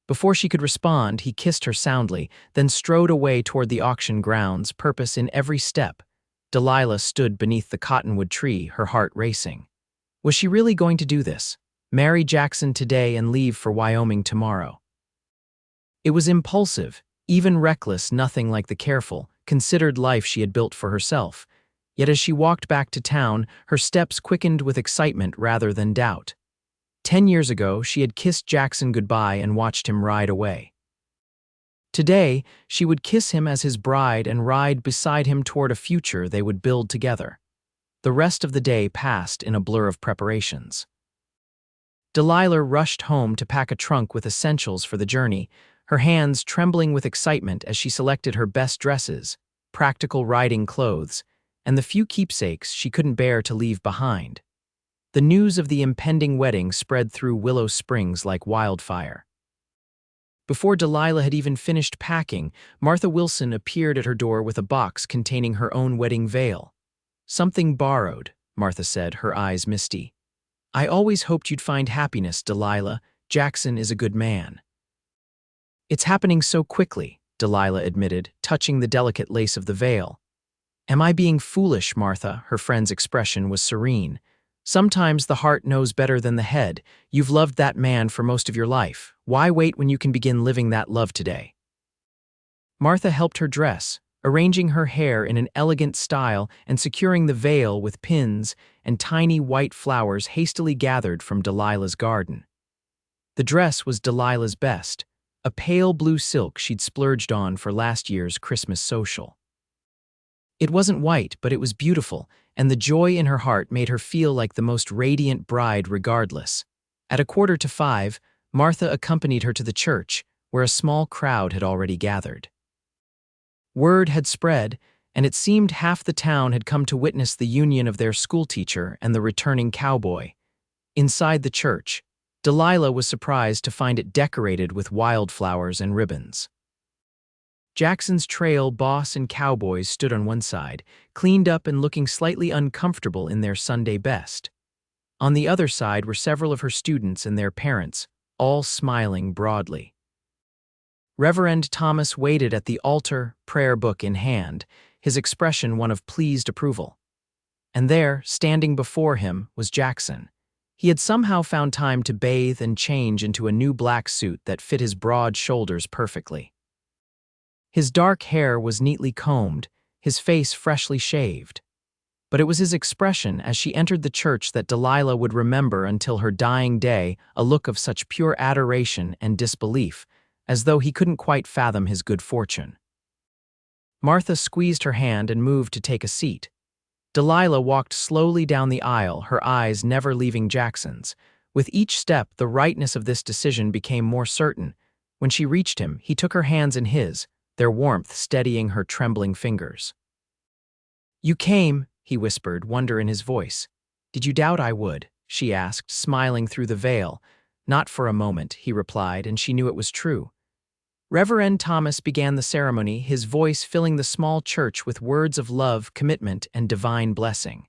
Before she could respond, he kissed her soundly, then strode away toward the auction grounds, purpose in every step. Delilah stood beneath the cottonwood tree, her heart racing. Was she really going to do this? Marry Jackson today and leave for Wyoming tomorrow? It was impulsive, even reckless, nothing like the careful, considered life she had built for herself. Yet as she walked back to town, her steps quickened with excitement rather than doubt. 10 years ago, she had kissed Jackson goodbye and watched him ride away. Today, she would kiss him as his bride and ride beside him toward a future they would build together. The rest of the day passed in a blur of preparations. Delilah rushed home to pack a trunk with essentials for the journey, her hands trembling with excitement as she selected her best dresses, practical riding clothes, and the few keepsakes she couldn't bear to leave behind. The news of the impending wedding spread through Willow Springs like wildfire. Before Delilah had even finished packing, Martha Wilson appeared at her door with a box containing her own wedding veil. "Something borrowed," Martha said, her eyes misty. "I always hoped you'd find happiness, Delilah. Jackson is a good man." "It's happening so quickly," Delilah admitted, touching the delicate lace of the veil. "Am I being foolish, Martha?" Her friend's expression was serene. "Sometimes the heart knows better than the head. You've loved that man for most of your life. Why wait when you can begin living that love today?" Martha helped her dress, arranging her hair in an elegant style and securing the veil with pins and tiny white flowers hastily gathered from Delilah's garden. The dress was Delilah's best, a pale blue silk she'd splurged on for last year's Christmas social. It wasn't white, but it was beautiful, and the joy in her heart made her feel like the most radiant bride regardless. At 4:45, Martha accompanied her to the church, where a small crowd had already gathered. Word had spread, and it seemed half the town had come to witness the union of their schoolteacher and the returning cowboy. Inside the church, Delilah was surprised to find it decorated with wildflowers and ribbons. Jackson's trail boss and cowboys stood on one side, cleaned up and looking slightly uncomfortable in their Sunday best. On the other side were several of her students and their parents, all smiling broadly. Reverend Thomas waited at the altar, prayer book in hand, his expression one of pleased approval. And there, standing before him, was Jackson. He had somehow found time to bathe and change into a new black suit that fit his broad shoulders perfectly. His dark hair was neatly combed, his face freshly shaved. But it was his expression as she entered the church that Delilah would remember until her dying day, a look of such pure adoration and disbelief, as though he couldn't quite fathom his good fortune. Martha squeezed her hand and moved to take a seat. Delilah walked slowly down the aisle, her eyes never leaving Jackson's. With each step, the rightness of this decision became more certain. When she reached him, he took her hands in his, their warmth steadying her trembling fingers. "You came," he whispered, wonder in his voice. "Did you doubt I would?" she asked, smiling through the veil. "Not for a moment," he replied, and she knew it was true. Reverend Thomas began the ceremony, his voice filling the small church with words of love, commitment, and divine blessing.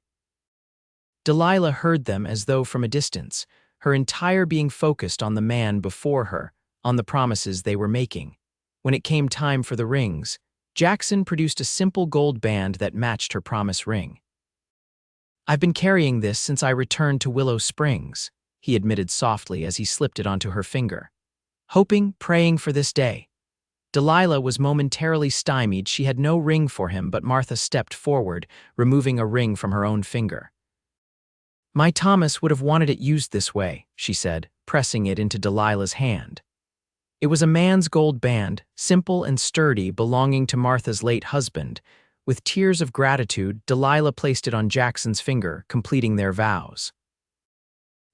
Delilah heard them as though from a distance, her entire being focused on the man before her, on the promises they were making. When it came time for the rings, Jackson produced a simple gold band that matched her promise ring. "I've been carrying this since I returned to Willow Springs," he admitted softly as he slipped it onto her finger. "Hoping, praying for this day." Delilah was momentarily stymied. She had no ring for him, but Martha stepped forward, removing a ring from her own finger. "My Thomas would have wanted it used this way," she said, pressing it into Delilah's hand. It was a man's gold band, simple and sturdy, belonging to Martha's late husband. With tears of gratitude, Delilah placed it on Jackson's finger, completing their vows.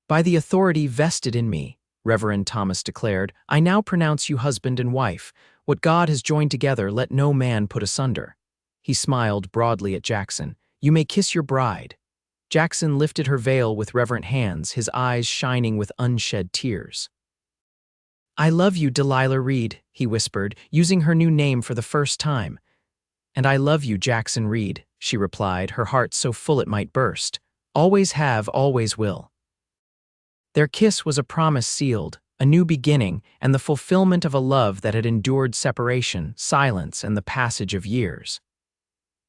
"By the authority vested in me," Reverend Thomas declared, "I now pronounce you husband and wife. What God has joined together, let no man put asunder." He smiled broadly at Jackson. "You may kiss your bride." Jackson lifted her veil with reverent hands, his eyes shining with unshed tears. "I love you, Delilah Reed," he whispered, using her new name for the first time. "And I love you, Jackson Reed," she replied, her heart so full it might burst. "Always have, always will." Their kiss was a promise sealed, a new beginning, and the fulfillment of a love that had endured separation, silence, and the passage of years.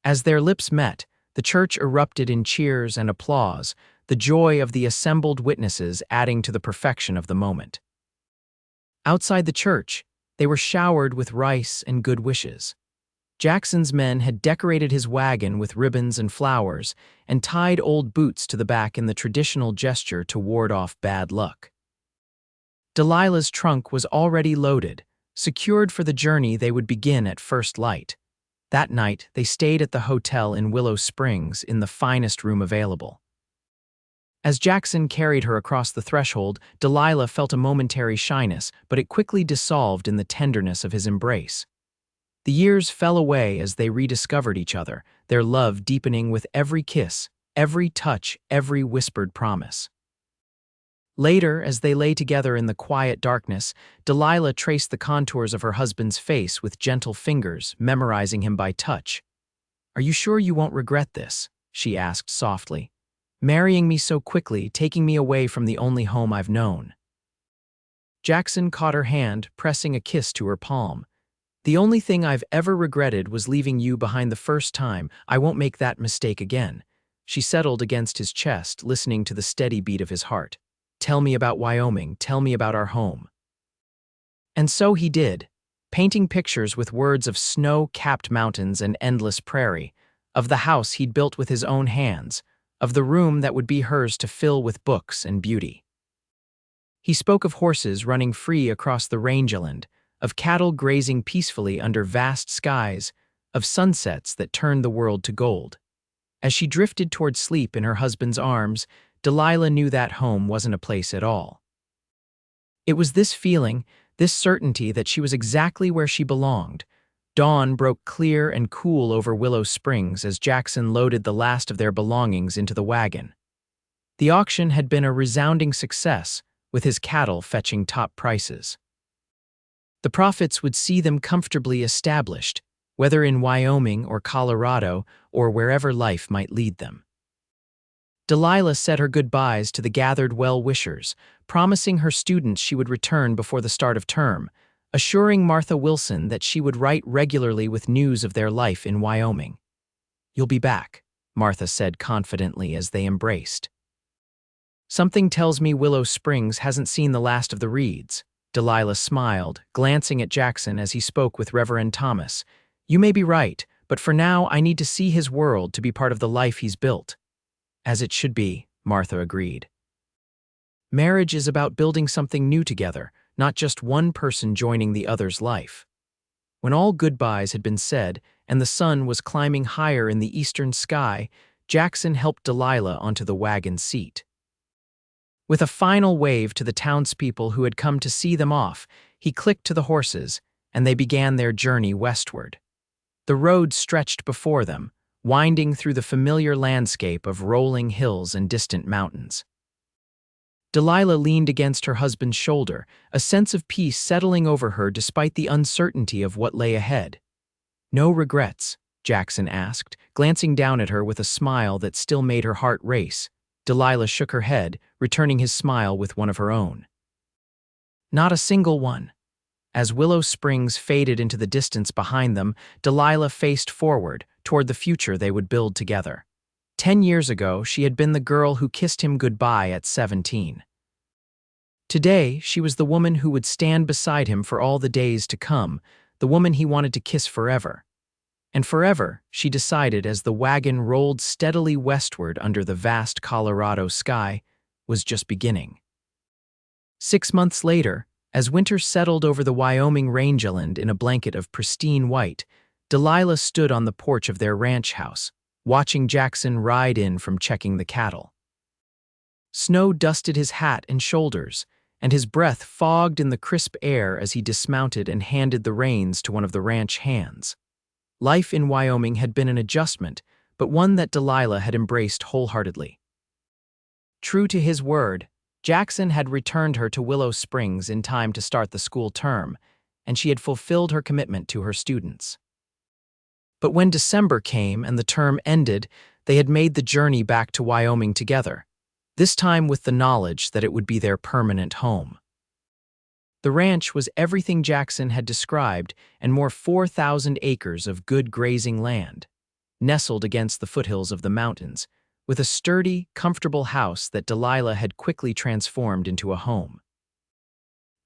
As their lips met, the church erupted in cheers and applause, the joy of the assembled witnesses adding to the perfection of the moment. Outside the church, they were showered with rice and good wishes. Jackson's men had decorated his wagon with ribbons and flowers and tied old boots to the back in the traditional gesture to ward off bad luck. Delilah's trunk was already loaded, secured for the journey they would begin at first light. That night, they stayed at the hotel in Willow Springs in the finest room available. As Jackson carried her across the threshold, Delilah felt a momentary shyness, but it quickly dissolved in the tenderness of his embrace. The years fell away as they rediscovered each other, their love deepening with every kiss, every touch, every whispered promise. Later, as they lay together in the quiet darkness, Delilah traced the contours of her husband's face with gentle fingers, memorizing him by touch. "Are you sure you won't regret this?" she asked softly. "Marrying me so quickly, taking me away from the only home I've known." Jackson caught her hand, pressing a kiss to her palm. "The only thing I've ever regretted was leaving you behind the first time. I won't make that mistake again." She settled against his chest, listening to the steady beat of his heart. "Tell me about Wyoming, tell me about our home." And so he did, painting pictures with words of snow-capped mountains and endless prairie, of the house he'd built with his own hands, of the room that would be hers to fill with books and beauty. He spoke of horses running free across the rangeland, of cattle grazing peacefully under vast skies, of sunsets that turned the world to gold. As she drifted toward sleep in her husband's arms, Delilah knew that home wasn't a place at all. It was this feeling, this certainty that she was exactly where she belonged. Dawn broke clear and cool over Willow Springs as Jackson loaded the last of their belongings into the wagon. The auction had been a resounding success, with his cattle fetching top prices. The profits would see them comfortably established, whether in Wyoming or Colorado or wherever life might lead them. Delilah said her goodbyes to the gathered well-wishers, promising her students she would return before the start of term, assuring Martha Wilson that she would write regularly with news of their life in Wyoming. "You'll be back," Martha said confidently as they embraced. "Something tells me Willow Springs hasn't seen the last of the Reeds." Delilah smiled, glancing at Jackson as he spoke with Reverend Thomas. "You may be right, but for now I need to see his world to be part of the life he's built." "As it should be," Martha agreed. Marriage is about building something new together, not just one person joining the other's life. When all goodbyes had been said and the sun was climbing higher in the eastern sky, Jackson helped Delilah onto the wagon seat. With a final wave to the townspeople who had come to see them off, he clicked to the horses, and they began their journey westward. The road stretched before them, winding through the familiar landscape of rolling hills and distant mountains. Delilah leaned against her husband's shoulder, a sense of peace settling over her despite the uncertainty of what lay ahead. "No regrets?" Jackson asked, glancing down at her with a smile that still made her heart race. Delilah shook her head, returning his smile with one of her own. "Not a single one." As Willow Springs faded into the distance behind them, Delilah faced forward, toward the future they would build together. 10 years ago, she had been the girl who kissed him goodbye at 17. Today, she was the woman who would stand beside him for all the days to come, the woman he wanted to kiss forever. And forever, she decided as the wagon rolled steadily westward under the vast Colorado sky, was just beginning. 6 months later, as winter settled over the Wyoming rangeland in a blanket of pristine white, Delilah stood on the porch of their ranch house, watching Jackson ride in from checking the cattle. Snow dusted his hat and shoulders, and his breath fogged in the crisp air as he dismounted and handed the reins to one of the ranch hands. Life in Wyoming had been an adjustment, but one that Delilah had embraced wholeheartedly. True to his word, Jackson had returned her to Willow Springs in time to start the school term, and she had fulfilled her commitment to her students. But when December came and the term ended, they had made the journey back to Wyoming together, this time with the knowledge that it would be their permanent home. The ranch was everything Jackson had described and more 4,000 acres of good grazing land, nestled against the foothills of the mountains, with a sturdy, comfortable house that Delilah had quickly transformed into a home.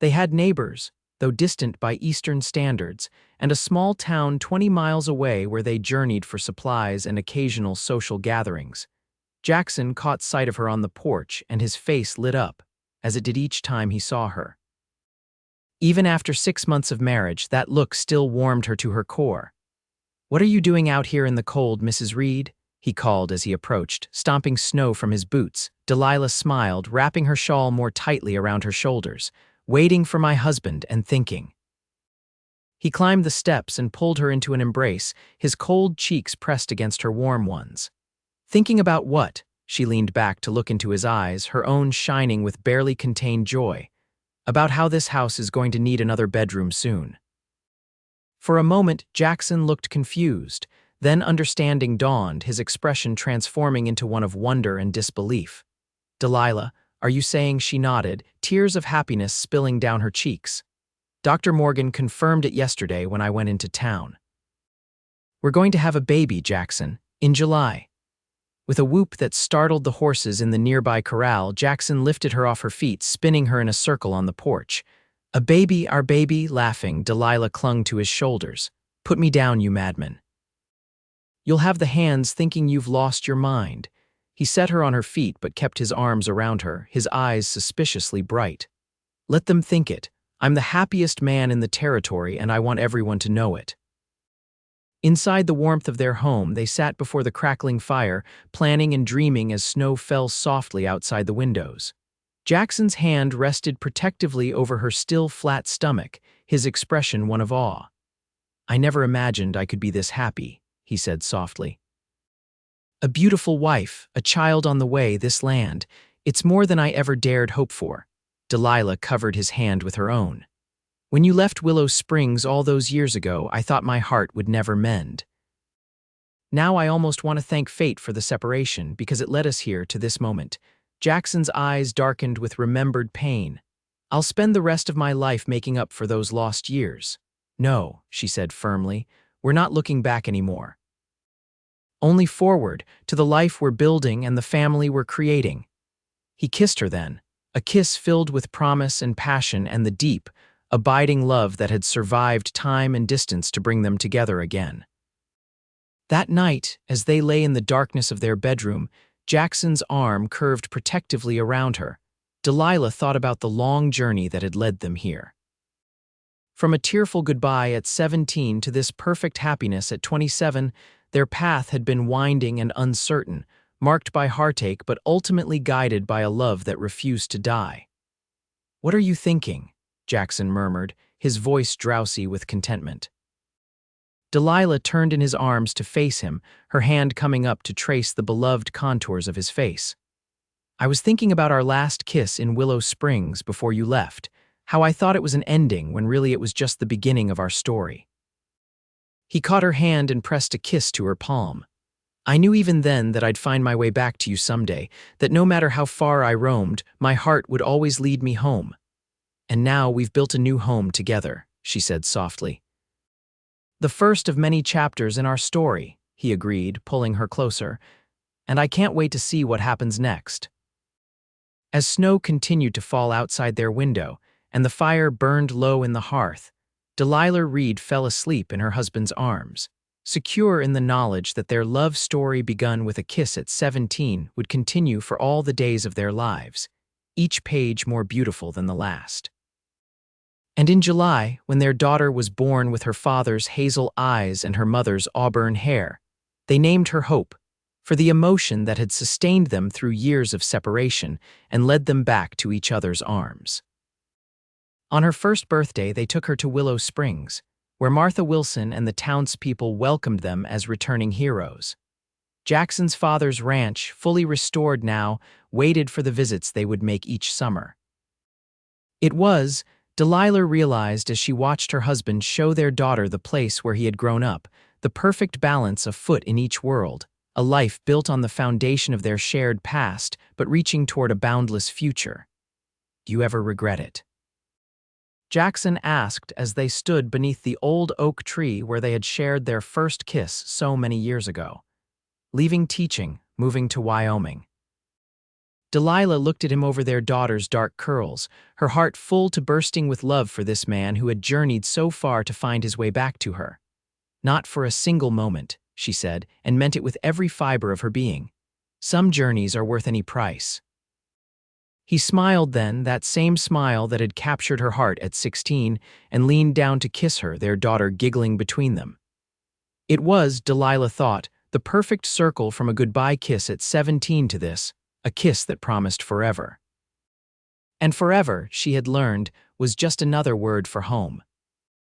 They had neighbors, though distant by Eastern standards, and a small town 20 miles away where they journeyed for supplies and occasional social gatherings. Jackson caught sight of her on the porch and his face lit up, as it did each time he saw her. Even after 6 months of marriage, that look still warmed her to her core. "What are you doing out here in the cold, Mrs. Reed?" he called as he approached, stomping snow from his boots. Delilah smiled, wrapping her shawl more tightly around her shoulders. "Waiting for my husband and thinking." He climbed the steps and pulled her into an embrace, his cold cheeks pressed against her warm ones. "Thinking about what?" She leaned back to look into his eyes, her own shining with barely contained joy. "About how this house is going to need another bedroom soon." For a moment, Jackson looked confused. Then understanding dawned, his expression transforming into one of wonder and disbelief. "Delilah, are you saying?" She nodded, tears of happiness spilling down her cheeks. "Dr. Morgan confirmed it yesterday when I went into town. We're going to have a baby, Jackson, in July." With a whoop that startled the horses in the nearby corral, Jackson lifted her off her feet, spinning her in a circle on the porch. "A baby, our baby," laughing, Delilah clung to his shoulders. "Put me down, you madman. You'll have the hands thinking you've lost your mind." He set her on her feet but kept his arms around her, his eyes suspiciously bright. "Let them think it. I'm the happiest man in the territory and I want everyone to know it." Inside the warmth of their home, they sat before the crackling fire, planning and dreaming as snow fell softly outside the windows. Jackson's hand rested protectively over her still flat stomach, his expression one of awe. "I never imagined I could be this happy," he said softly. "A beautiful wife, a child on the way, this land. It's more than I ever dared hope for." Delilah covered his hand with her own. "When you left Willow Springs all those years ago, I thought my heart would never mend. Now I almost want to thank fate for the separation because it led us here to this moment." Jackson's eyes darkened with remembered pain. "I'll spend the rest of my life making up for those lost years." "No," she said firmly, "we're not looking back anymore. Only forward, to the life we're building and the family we're creating." He kissed her then, a kiss filled with promise and passion and the deep, abiding love that had survived time and distance to bring them together again. That night, as they lay in the darkness of their bedroom, Jackson's arm curved protectively around her. Delilah thought about the long journey that had led them here. From a tearful goodbye at 17 to this perfect happiness at 27, their path had been winding and uncertain, marked by heartache but ultimately guided by a love that refused to die. "What are you thinking?" Jackson murmured, his voice drowsy with contentment. Delilah turned in his arms to face him, her hand coming up to trace the beloved contours of his face. "I was thinking about our last kiss in Willow Springs before you left, how I thought it was an ending when really it was just the beginning of our story." He caught her hand and pressed a kiss to her palm. "I knew even then that I'd find my way back to you someday, that no matter how far I roamed, my heart would always lead me home. And now we've built a new home together," she said softly. "The first of many chapters in our story," he agreed, pulling her closer, "and I can't wait to see what happens next." As snow continued to fall outside their window and the fire burned low in the hearth, Delilah Reed fell asleep in her husband's arms, secure in the knowledge that their love story begun with a kiss at 17 would continue for all the days of their lives, each page more beautiful than the last. And in July, when their daughter was born with her father's hazel eyes and her mother's auburn hair, they named her Hope, for the emotion that had sustained them through years of separation and led them back to each other's arms. On her first birthday, they took her to Willow Springs, where Martha Wilson and the townspeople welcomed them as returning heroes. Jackson's father's ranch, fully restored now, waited for the visits they would make each summer. It was, Delilah realized as she watched her husband show their daughter the place where he had grown up, the perfect balance afoot in each world, a life built on the foundation of their shared past but reaching toward a boundless future. Do you ever regret it? Jackson asked as they stood beneath the old oak tree where they had shared their first kiss so many years ago. Leaving teaching, moving to Wyoming. Delilah looked at him over their daughter's dark curls, her heart full to bursting with love for this man who had journeyed so far to find his way back to her. Not for a single moment, she said, and meant it with every fiber of her being. Some journeys are worth any price. He smiled then, that same smile that had captured her heart at 16, and leaned down to kiss her, their daughter giggling between them. It was, Delilah thought, the perfect circle from a goodbye kiss at 17 to this, a kiss that promised forever. And forever, she had learned, was just another word for home.